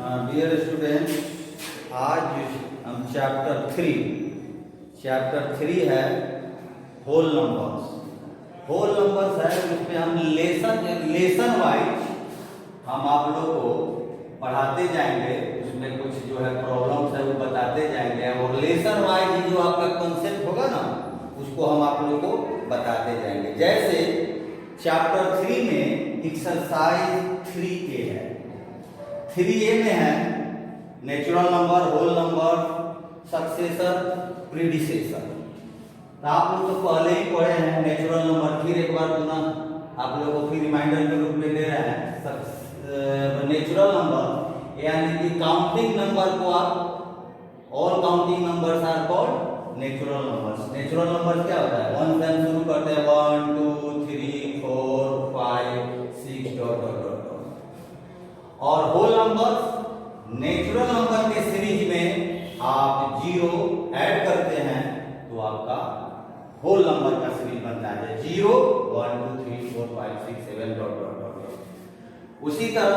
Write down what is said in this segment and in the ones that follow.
Dear students, आज हम chapter three है होल नंबर्स। होल नंबर्स है जिसमें हम लेसन वाइज हम आप लोग को पढ़ाते जाएंगे। उसमें कुछ जो है प्रॉब्लम्स है वो बताते जाएंगे और लेसन वाइज जो आपका कॉन्सेप्ट होगा ना उसको हम आप लोग को बताते जाएंगे। जैसे चैप्टर 3 में एक्सरसाइज 3A है। 3A में है natural number, whole number, successor, predecessor. तो आप लोग तो पहले ही पढ़े हैं नेचुरल नंबर, फिर एक बार पुनः आप लोगों को फिर रिमाइंडर के रूप में दे रहे हैं। नेचुरल नंबर यानी कि काउंटिंग नंबर को आप all counting numbers are called natural numbers. Natural number क्या होता है? 1 से हम शुरू करते हैं 1 2 3 4 5 6 डॉट डॉट डॉट। और होल नंबर नेचुरल नंबर के सीरीज में आप 0 ऐड करते हैं तो आपका होल नंबर का सीरीज बनता है 0 1 2 3 4 5 6 7 डॉट डॉट डॉट। उसी तरह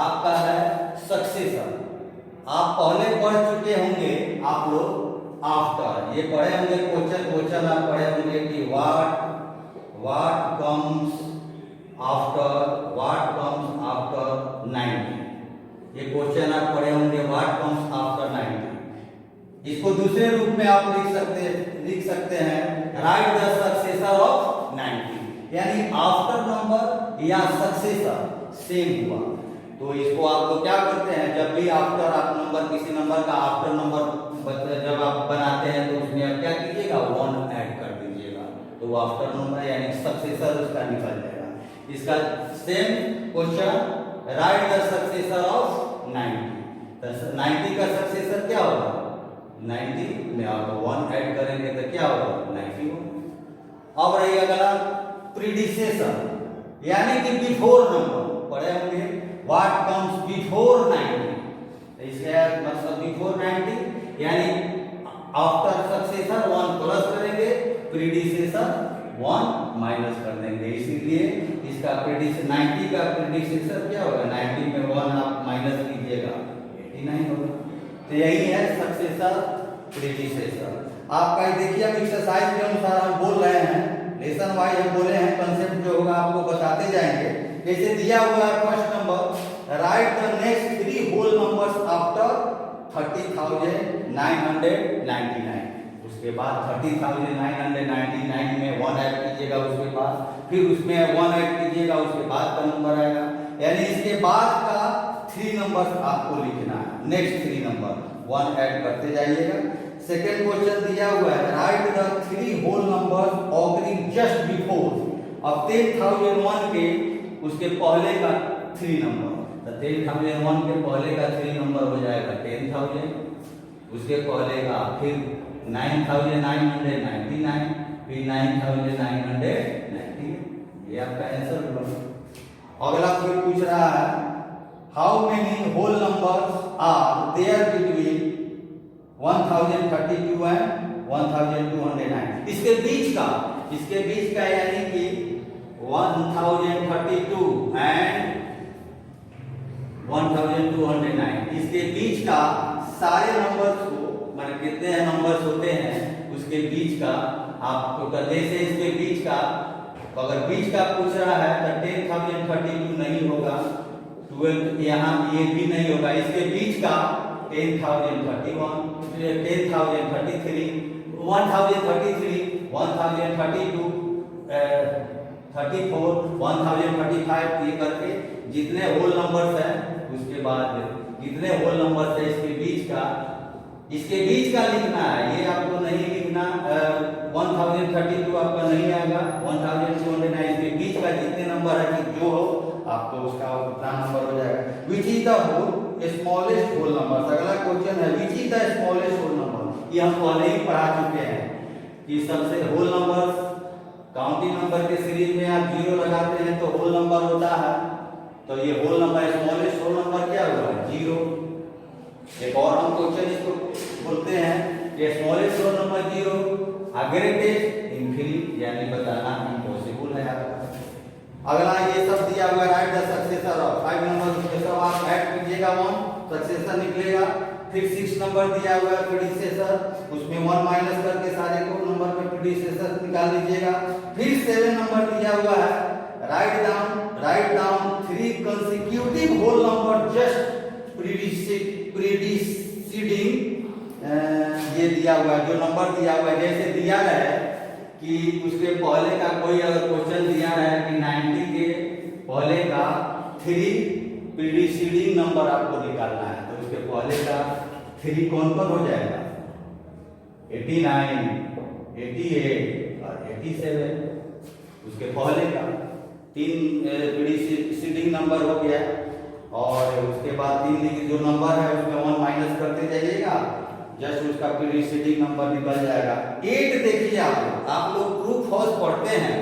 आपका है सक्सेसर। आप पहले पढ़ चुके होंगे आप लोग आफ्टर, ये पढ़े होंगे क्वेश्चन आप पढ़े होंगे कि व्हाट कम्स आफ्टर 90। ये क्वेश्चन आप पढ़े होंगे व्हाट कम्स आफ्टर 90। इसको दूसरे रूप में आप लिख सकते हैं राइट द सक्सेसर ऑफ 90, यानी आफ्टर नंबर या सक्सेसर सेम हुआ तो इसको आप लोग क्या करते हैं, जब भी आफ्टर आप नंबर किसी नंबर का आफ्टर नंबर जब आप बनाते हैं तो उसमें आप क्या कीजिएगा 1 ऐड कर दीजिएगा तो वो आफ्टर नंबर यानी सक्सेसर उसका निकल जाएगा। इसका same question right the successor of 90। 90 का सक्सेसर क्या होगा? 90 में आप 1 ऐड करेंगे तो क्या होगा? 91। अब रही अगला प्रीडिसेसर यानी कि बिफोर नंबर। पढ़े होंगे व्हाट कम्स बिफोर 90। इसका मतलब बिफोर 90 यानी आफ्टर सक्सेसर 1 प्लस करेंगे, प्रीडिसेसर 1 माइनस कर देंगे। इसीलिए इसका 90 का प्रीडिसेसर क्या होगा? 90 में 1 आप माइनस कीजिएगा 89 होगा। तो यही है सक्सेसर प्रीडिसेसर। आपका देखिए अब एक्सरसाइज के अनुसार हम बोल रहे हैं, लेसन वाइज हम बोले हैं, कंसेप्ट जो होगा आपको बताते जाएंगे। जैसे दिया हुआ है first number right the next 3 whole numbers after 30,999। उसके बाद 30,999 में 1 ऐड कीजिएगा, उसके बाद फिर उसमें 1 ऐड कीजिएगा, उसके बाद का नंबर आएगा। यानी इसके बाद का 3 नंबर आपको लिखना है, नेक्स्ट 3 नंबर 1 ऐड करते जाइएगा। सेकेंड क्वेश्चन दिया हुआ है right the 3 whole numbers occurring just before. अब 10,001 के उसके पहले का 3 नंबर, तो 10,001 के पहले का 3 नंबर हो जाएगा 10,000, उसके पहले का फिर 9,999, फिर 9,990। ये आपका आंसर होगा। अगला फिर पूछ रहा है how many whole numbers are there between 1032 and 1209। इसके बीच का यानी कि 1032 एंड 1209 इसके बीच का सारे नंबर्स को माने कितने नंबर्स होते हैं उसके बीच का आपको जैसे इसके बीच का अगर बीच का पूछ रहा है तो 10,032 नहीं होगा, 12 यहाँ ये भी नहीं होगा। इसके बीच का 10,031, 10,033, 1,033, 1,032, 34, 1,035 ये करके जितने होल नंबर्स हैं उसके बाद जितने होल नंबर्स है इसके बीच का लिखना है। ये आपको नहीं लिखना 1032 आपका नहीं आएगा, 1209 इसके बीच का जितने नंबर है कि जो हो आपको उसका उतना नंबर हो जाएगा। Which is the smallest whole number. अगला क्वेश्चन है which is the smallest whole number. ये हम पहले ही पढ़ा चुके हैं कि सबसे होल नंबर काउंटिंग नंबर के सीरीज में आप 0 लगाते हैं तो होल नंबर होता है, तो ये whole number smallest whole number क्या हुआ? 0। एक और हम क्वेश्चन इसको बोलते हैं कि smallest whole number 0, greatest infinite, यानी बताना इम्पॉसिबल है आपका। अगला ये सब दिया हुआ right the successor of 5 number, उसके सब आप ऐड कीजिएगा 1 सक्सेसर निकलेगा। फिर 6 नंबर दिया हुआ है प्रीडिसेसर, उसमें 1 माइनस करके सारे को नंबर पे प्रीडिसेसर निकाल लीजिएगा। फिर 7 नंबर दिया हुआ है, right down 3 consecutive whole number just preceding, ये दिया हुआ है जो नंबर दिया हुआ है, जैसे दिया है कि उसके पहले का कोई अगर क्वेश्चन दिया है कि 90 के पहले का 3 प्रीडिसीडिंग नंबर आपको निकालना है, तो उसके पहले का 3 कौन कौन हो जाएगा, 89, 88 और 87। उसके पहले का 3 प्रीडिसीडिंग नंबर हो गया, और उसके बाद 3 जो नंबर है उसमें 1 माइनस करते जाइएगा, जस्ट उसका प्रीडिसीडिंग नंबर निकल जाएगा। 8 देखिए आप लोग ट्रू फॉल्स पढ़ते हैं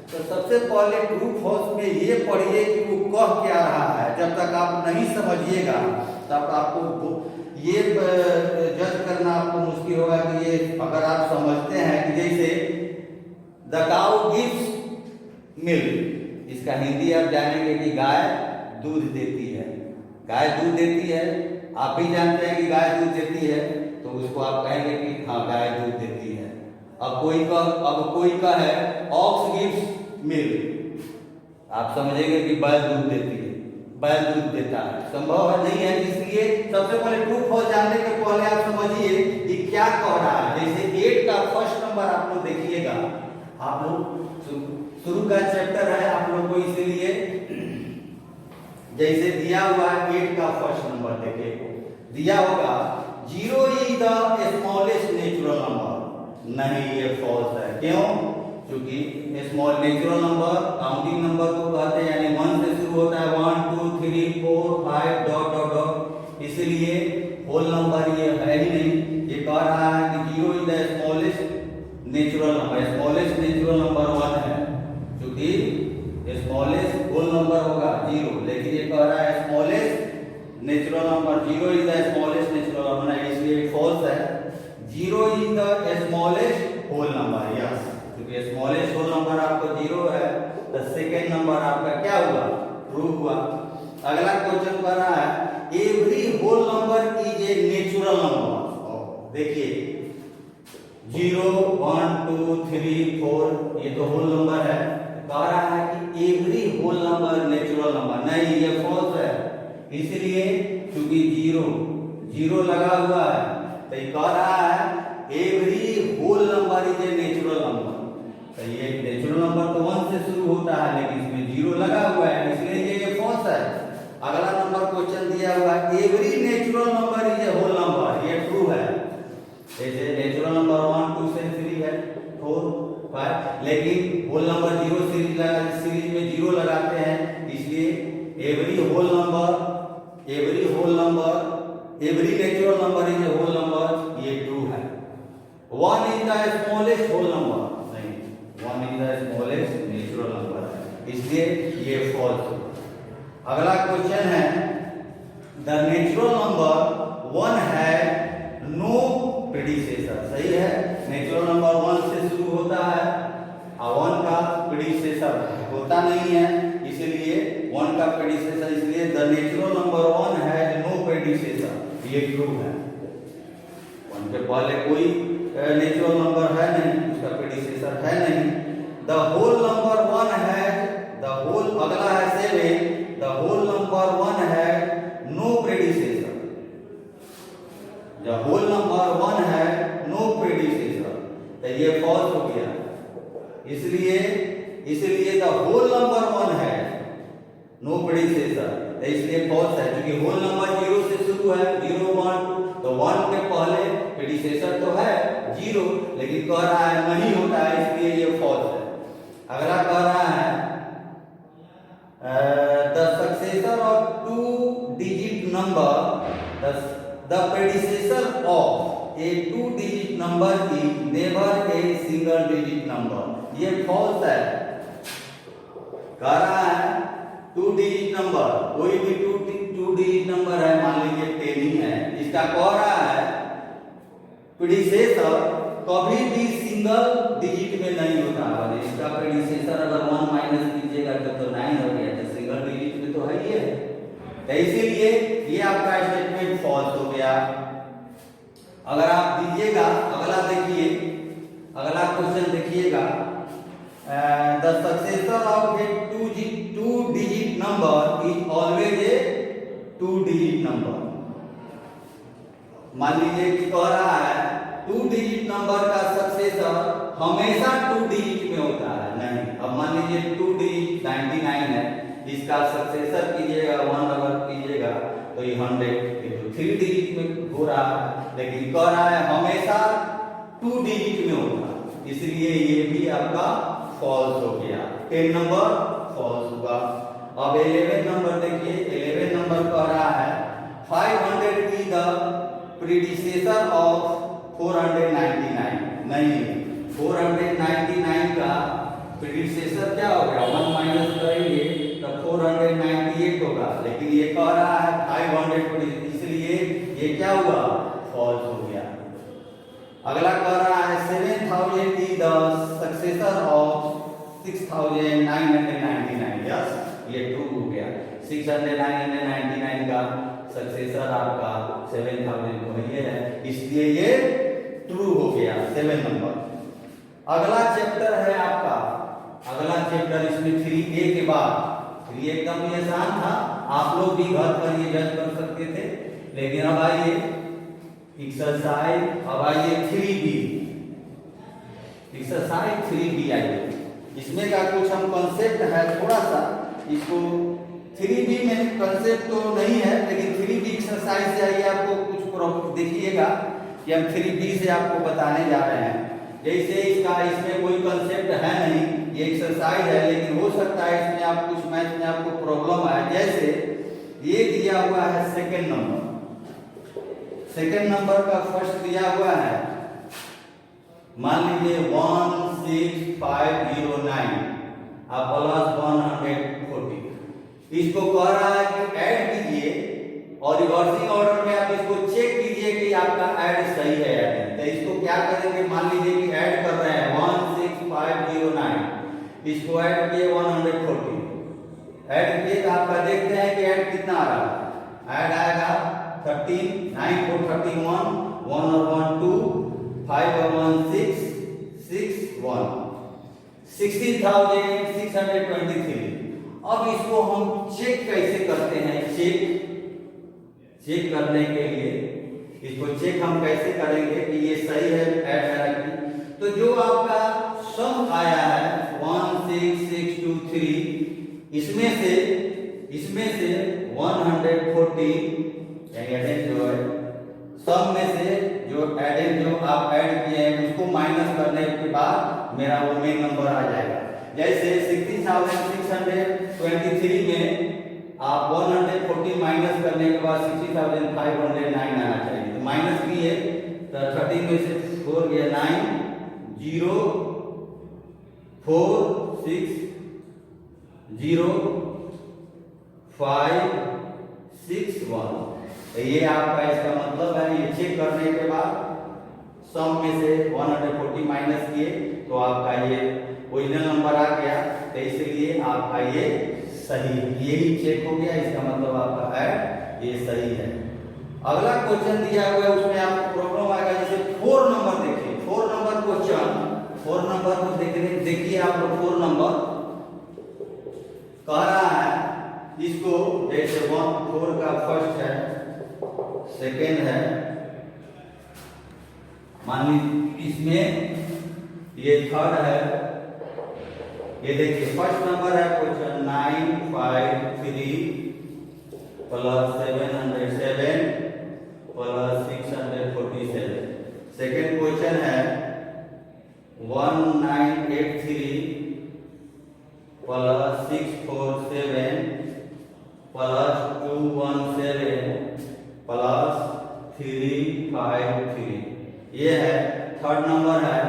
तो सबसे पहले ट्रू फॉल्स में ये पढ़िए कि वो कह क्या रहा है। जब तक आप नहीं समझिएगा तब आपको ये जज करना आपको मुश्किल होगा कि ये अगर आप समझते हैं कि जैसे द काउ गिव्स मिल्क, इसका हिंदी आप जानेंगे कि गाय दूध देती है। गाय दूध देती है, आप भी जानते हैं कि गाय दूध देती है, तो उसको आप कहेंगे कि हाँ गाय दूध देती है। अब कोई का है ऑक्स गिव्स मिल्क, आप समझेंगे कि बैल दूध देती है, बैल दूध देता है, संभव है नहीं है। इसलिए सबसे पहले ट्रू फॉल्स जानने के पहले आप समझिए कि क्या कह रहा है। जैसे 8 का फर्स्ट नंबर आप लोग देखिएगा, आप लोग शुरू का चैप्टर है आप लोग को, इसीलिए जैसे दिया हुआ है 8 का फर्स्ट नंबर देखिए, दिया होगा 0 is the smallest natural number. नहीं, ये फॉल्स है। क्यों? क्योंकि small natural number counting number को कहते हैं, यानी 1 से शुरू होता है, 1 2 3 4 5 डॉट डॉट डॉट, इसलिए होल नंबर ये है ही नहीं। ये कह रहा है कि 0 is the smallest natural number, smallest natural number 1 है, क्योंकि स्मॉलेस्ट होल नंबर होगा 0, लेकिन ये कह रहा है smallest natural number 0 is the smallest natural number, इसलिए फॉल्स है। 0 is the smallest whole number, yes, क्योंकि स्मॉलेस्ट होल नंबर आपको 0 है, तो सेकेंड नंबर आपका क्या हुआ, ट्रू हुआ। अगला क्वेश्चन कर रहा है every whole number is a natural number. देखिए 0 1 2 3 4 ये तो होल नंबर है, कह रहा है कि every whole number natural number, नहीं ये फॉल्स है। इसलिए क्योंकि 0 लगा हुआ है, तो ये कह रहा है every whole number is a natural number. तो ये नेचुरल नंबर तो 1 से शुरू होता है, लेकिन इसमें 0 लगा हुआ है, इसलिए ये फॉल्स है। अगला नंबर क्वेश्चन दिया हुआ है every natural number is a whole number, ये ट्रू है। जैसे नेचुरल नंबर 1 2 से 3 है 4 5, लेकिन होल नंबर 0 सीरीज में 0 लगाते हैं, इसलिए every natural number is a whole number, ये ट्रू है। 1 is the smallest whole number, नहीं 1 is the smallest natural number, इसलिए ये फॉल्स। अगला क्वेश्चन है द नेचुरल नंबर 1 है नो प्रीडिसेसर, सही है। नेचुरल नंबर 1 से शुरू होता है और 1 का प्रीडिसेसर होता नहीं है, इसलिए 1 का प्रीडिसेसर, इसलिए द नेचुरल नंबर 1 है नो प्रीडिसेसर, ये ट्रू है। 1 के पहले कोई नेचुरल नंबर है नहीं, उसका प्रीडिसेसर है नहीं। द होल नंबर 1 है द होल, अगला है 7, द होल नंबर 1 है no predecessor. The whole number 1 है नो प्रीडिसेसर, तो ये फॉल्स हो गया। इसलिए द होल नंबर 1 है नो प्रीडिसेसर, तो इसलिए फॉल्स है, क्योंकि होल नंबर 0 से शुरू है, 0 1 तो 1 के पहले प्रीडिसेसर तो है 0, लेकिन कह रहा है नहीं होता है, इसलिए ये फॉल्स है। अगला कह रहा है the successor of 2 digit number the predecessor of A 2 digit number is never a single digit number, ये फॉल्स है। कह रहा है 2 डिजिट नंबर, कोई भी 2 डिजिट नंबर है, मान लीजिए 10 ही है, इसका कह रहा है प्रीडिसेसर कभी भी सिंगल डिजिट में नहीं होता है। इसका प्रीडिसेसर अगर 1 माइनस कीजिएगा तो 9 हो गया, तो सिंगल डिजिट में तो है ही है, तो इसीलिए ये आपका स्टेटमेंट फॉल्स हो गया। अगर आप दीजिएगा अगला देखिए, अगला क्वेश्चन देखिएगा, the successor of A two digit number is always a two digit number. मान लीजिए कि कह रहा है टू डिजिट नंबर का सक्सेसर हमेशा टू डिजिट में होता है, नहीं। अब मान लीजिए टू डिजिट 99 है, इसका सक्सेसर कीजिएगा 1 अगर कीजिएगा तो ये 100 तो 3 डिजिट में हो रहा है, लेकिन कह रहा है हमेशा 2 डिजिट में होगा, इसलिए ये भी आपका फॉल्स हो गया। 10 नंबर फॉल्स हुआ। अब 11 नंबर देखिए, 11 नंबर कह रहा है 500 की द प्रीडिसेसर ऑफ 499, नहीं, 499 का प्रीडिसेसर क्या हो गया, 1 माइनस करेंगे तो 498 होगा, लेकिन ये कह रहा है 500, इसलिए ये क्या हुआ, फॉल्स हो गया। अगला कह रहा है 7000 की द सक्सेसर ऑफ 6999, यस, ये ट्रू हो गया। 6999 का सक्सेसर आपका 7000 को ये है, इसलिए ये ट्रू हो गया 7 नंबर। अगला चैप्टर है आपका, अगला चैप्टर इसमें 3A के बाद, 3 एकदम ही आसान था, आप लोग भी घर पर ये जज कर सकते थे, लेकिन अब आइए एक्सरसाइज, अब आइए 3B, एक्सरसाइज 3B आइए। इसमें का कुछ हम कॉन्सेप्ट है थोड़ा सा, इसको 3B में कॉन्सेप्ट तो नहीं है, लेकिन 3B एक्सरसाइज से आइए आपको कुछ देखिएगा कि हम 3B से आपको बताने जा रहे हैं। जैसे इसमें कोई कंसेप्ट है नहीं, ये एक्सरसाइज है, लेकिन हो सकता है इसमें आप कुछ मैथ में आपको प्रॉब्लम आए। जैसे ये दिया हुआ है सेकंड नंबर, सेकंड नंबर का फर्स्ट दिया हुआ है, मान लीजिए 16509 आप प्लस 140, इसको कह रहा है कि ऐड कीजिए और रिवर्सिंग ऑर्डर में आप इसको चेक कीजिए कि आपका ऐड सही है या नहीं। तो इसको क्या करेंगे, मान लीजिए कि ऐड कर रहे हैं 16509, इसको ऐड किए 140, ऐड किए तो आपका देखते हैं कि ऐड कितना आ रहा है, ऐड आएगा 13, 9 4 31, 1 और 1 2, 5 और 1 6, 6 1, 16,623। अब इसको हम चेक कैसे करते हैं, चेक करने के लिए इसको चेक हम कैसे करेंगे कि ये सही है ऐड है कि, तो जो आपका सम आया है 16623, इसमें से 140 एडेड जो है सम में से जो एडेड जो आप ऐड किए हैं उसको माइनस करने के बाद मेरा वो मेन नंबर आ जाएगा। जैसे 16,623 में आप 140 माइनस करने के बाद 60,509 आना चाहिए, तो माइनस किए तो 13 में से 4 गया 9 0 4 6 0 5 6 1, तो ये आपका इसका मतलब है। ये चेक करने के बाद सम में से 140 माइनस किए तो आपका ये ओरिजिनल नंबर आ गया, तो इसलिए आपका ये सही, यही चेक हो गया, इसका मतलब आपका ऐड ये सही है। अगला क्वेश्चन दिया हुआ है उसमें आपको प्रॉब्लम आएगा, जैसे 4 नंबर देखिए, 4 नंबर क्वेश्चन, 4 नंबर को देखिए आप लोग, 4 नंबर कह रहा है इसको, जैसे 4 का फर्स्ट है, सेकेंड है, मान लीजिए इसमें ये थर्ड है, ये देखिए फर्स्ट नंबर है question 953 plus 707 plus 647, second question है 1983 प्लस 647 प्लस 217 प्लस 353, ये है थर्ड नंबर है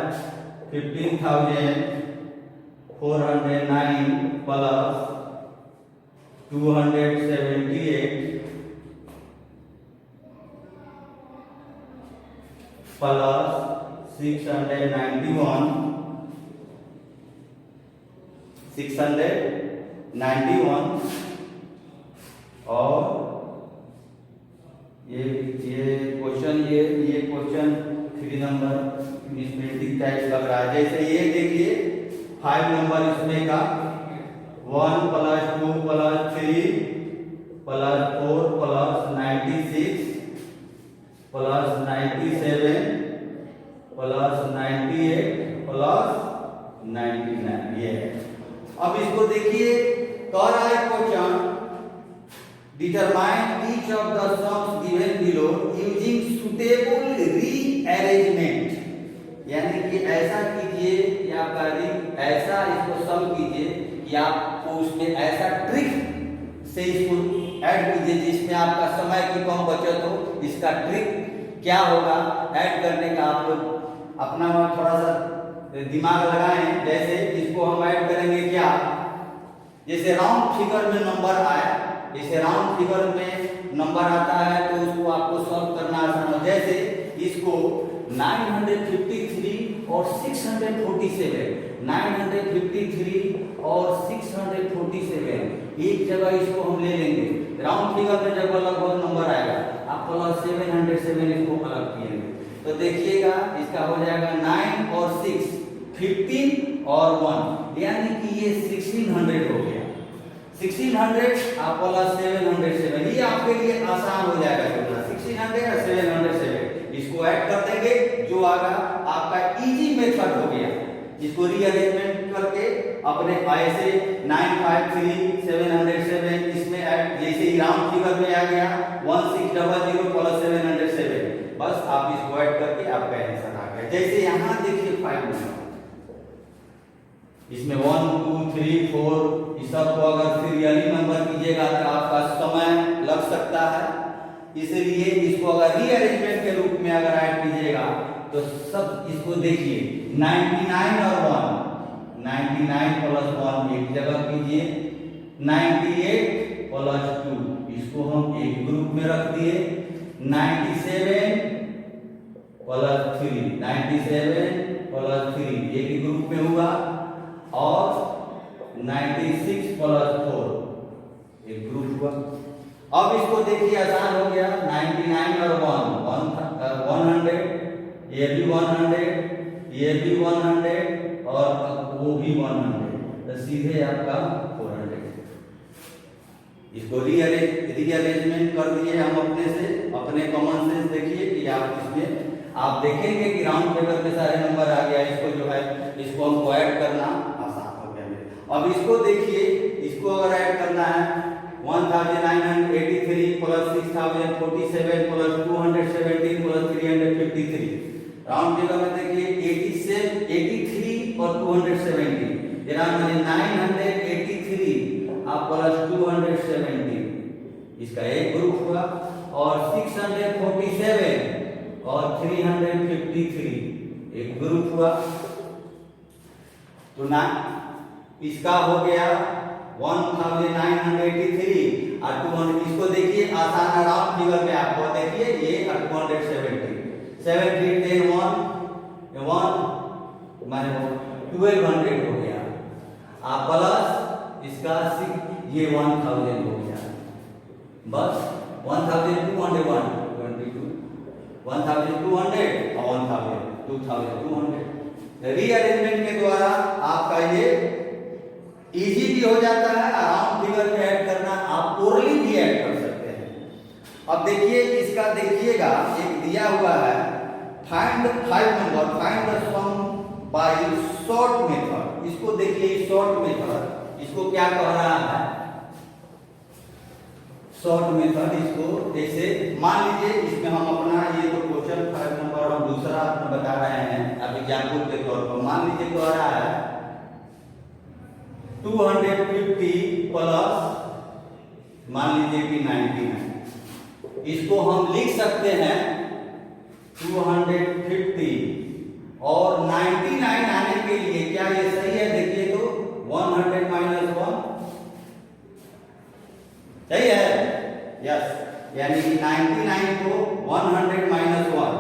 15,409 प्लस 278 प्लस 691 और मिस्टेक टाइप लग रहा है। जैसे ये देखिए 5 नंबर इसमें का 1 + 2 + 3 + 4 + 96 + 97 + 98 + 99 ये है। अब इसको देखिए कह रहा है question determine each of the sums given below using suitable rearrangement, यानी कि ऐसा कीजिए कि आपका ऐसा इसको सम कीजिए कि आपको उसमें ऐसा ट्रिक से इसको ऐड कीजिए जिसमें आपका समय की कम बचत हो। इसका ट्रिक क्या होगा ऐड करने का, आप लोग अपना थोड़ा सा दिमाग लगाएं। जैसे इसको हम ऐड करेंगे क्या, जैसे राउंड फिगर में नंबर आए, जैसे राउंड फिगर में नंबर आता है तो उसको आपको सॉल्व करना आसान हो। जैसे इसको 953 और 647, 953 और 647 एक जगह इसको हम ले लेंगे। राउंड फिगर में जब लगभग नंबर आएगा आप +707 इसको अलग किएंगे तो देखिएगा इसका हो जाएगा 9 और 6 15 और 1, यानी कि ये 1600 हो गया। 1600 आप +707, ये आपके लिए आसान हो जाएगा करना। 1600 और 707 इसको ऐड कर देंगे, जो आगा आपका इजी मेथड हो गया। इसको रीअरेंजमेंट करके अपने ऐसे 953 707 इसमें ऐड, जैसे राउंड फिगर में आ गया 1600 + 707, बस आप इसको ऐड करके आपका आंसर आ गया। जैसे यहाँ देखिए 5 नंबर, इसमें 1 2 3 4 इस सब को अगर सीरियली नंबर कीजिएगा तो आपका समय लग सकता है, इसलिए इसको अगर रीअरेंजमेंट के रूप में अगर ऐड कीजिएगा तो सब इसको देखिए 99 और 1, 99 + 1 एक जगह कीजिए, 98 + 2 इसको हम एक ग्रुप में रख दिए, 97 + 3 97 + 3 एक ग्रुप में हुआ, और 96 + 4 एक ग्रुप हुआ। अब इसको देखिए आसान हो गया, 99 और 100, ये भी 100, ये भी 100 और वो भी 100, तो सीधे आपका 400। इसको रीअरेंजमेंट कर दिए हम अपने कॉमन सेंस। देखिए कि आप इसमें आप देखेंगे कि राउंड फिगर में सारे नंबर आ गया। इसको जो है इसको हमको ऐड करना आसान हो गया। अब इसको देखिए, इसको अगर ऐड करना है 1983 + 6047 + 217 + 353, राउंड फिगर में देखिए 83 और 217, यानी 983 आप +217 इसका एक ग्रुप हुआ, और 647 और 353 एक ग्रुप हुआ, तो ना इसका हो गया 1983 और 200। इसको देखिए आसान राउंड फिगर में आपको देखिए ये 270 7 3 10 1 माने 1200 हो गया, आप प्लस इसका ये 1000 हो गया, बस 1200 1200 और 2200 रीअरेंजमेंट के द्वारा आपका ये इजी भी हो जाता है। राउंड फिगर में ऐड करना आप ओरली भी ऐड कर सकते हैं। अब देखिए इसका देखिएगा एक दिया हुआ है find the 5 number, find the sum by short method. इसको देखिए शॉर्ट मेथड, इसको क्या कह रहा है शॉर्ट मेथड। इसको जैसे मान लीजिए इसमें हम अपना ये तो क्वेश्चन 5 नंबर हम दूसरा बता रहे हैं अब एग्जाम्पल के तौर पर। मान लीजिए कह रहा है 250 प्लस मान लीजिए कि 99, इसको हम लिख सकते हैं 250 और 99 आने के लिए क्या ये सही है? देखिए तो 100 - 1 सही है, यस, यानी कि 99 को 100 - 1,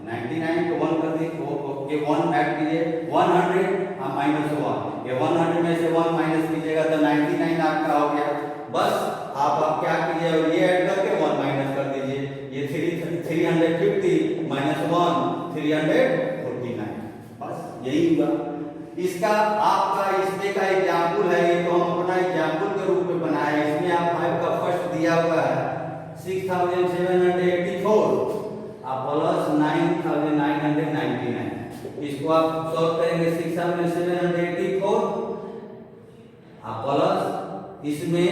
99 को 1 कर दीजिए, ओके 1 ऐड कीजिए, 100 - 1, ये 100 में से 1 माइनस कीजिएगा तो 99 आपका हो गया। बस आप क्या कीजिए और ये ऐड करके 1 माइनस कर दीजिए, ये 350 - 1 349। हुआ है 6784 आप प्लस 9999। इसको आप सॉल्व करेंगे 6784 आप प्लस इसमें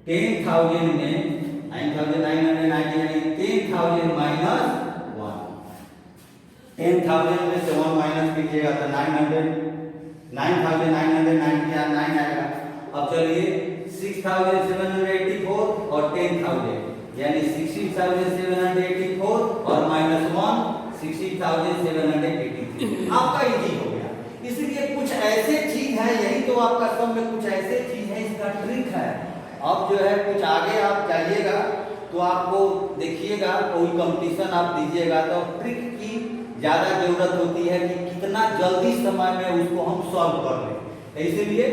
10,000 में 9,999 10,000 माइनस 1 10,000 में से 1 माइनस कीजिएगा तो 9,999 आएगा। अब चलिए 6,784 और 10,000 यानी 60,784 और माइनस 1 60,783 आपका इजी हो गया। इसलिए कुछ ऐसे चीज है, यही तो आपका सब में कुछ ऐसे चीज है, इसका ट्रिक है। अब जो है कुछ आगे आप जाइएगा तो आपको देखिएगा कोई कंपटीशन आप दीजिएगा तो ट्रिक की ज्यादा जरूरत होती है कि कितना जल्दी समय में उसको हम सॉल्व कर लें। इसलिए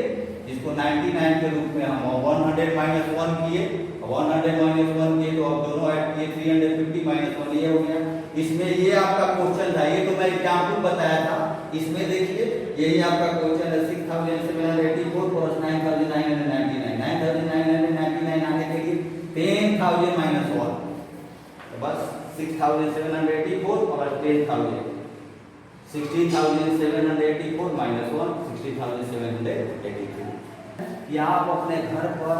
इसको 99 के रूप में हम 100 माइनस 1 किए, 100 माइनस 1 किए तो अब दोनों ऐड किए 350 माइनस 1 ये हो गया। इसमें ये आपका क्वेश्चन था, ये तो मैं एग्जाम्पल बताया था। इसमें देखिए यही आपका क्वेश्चन है 6784 प्लस 9999 9999 आने के लिए 10,000 माइनस 1 तो बस 6784 प्लस 10,000 16,784 माइनस 1 60,783। या आप अपने घर पर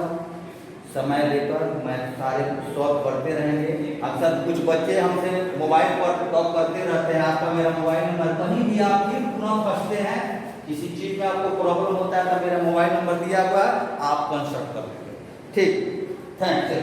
समय लेकर मैं सारे सॉल्व करते रहेंगे। अक्सर कुछ बच्चे हमसे मोबाइल पर टॉक करते रहते हैं, आपका मेरा मोबाइल नंबर कहीं भी आप फिर पुनः फंसते हैं, किसी चीज में आपको प्रॉब्लम होता है तो मेरा मोबाइल नंबर दिया हुआ है, आप कंसल्ट कर लेंगे। ठीक, थैंक यू।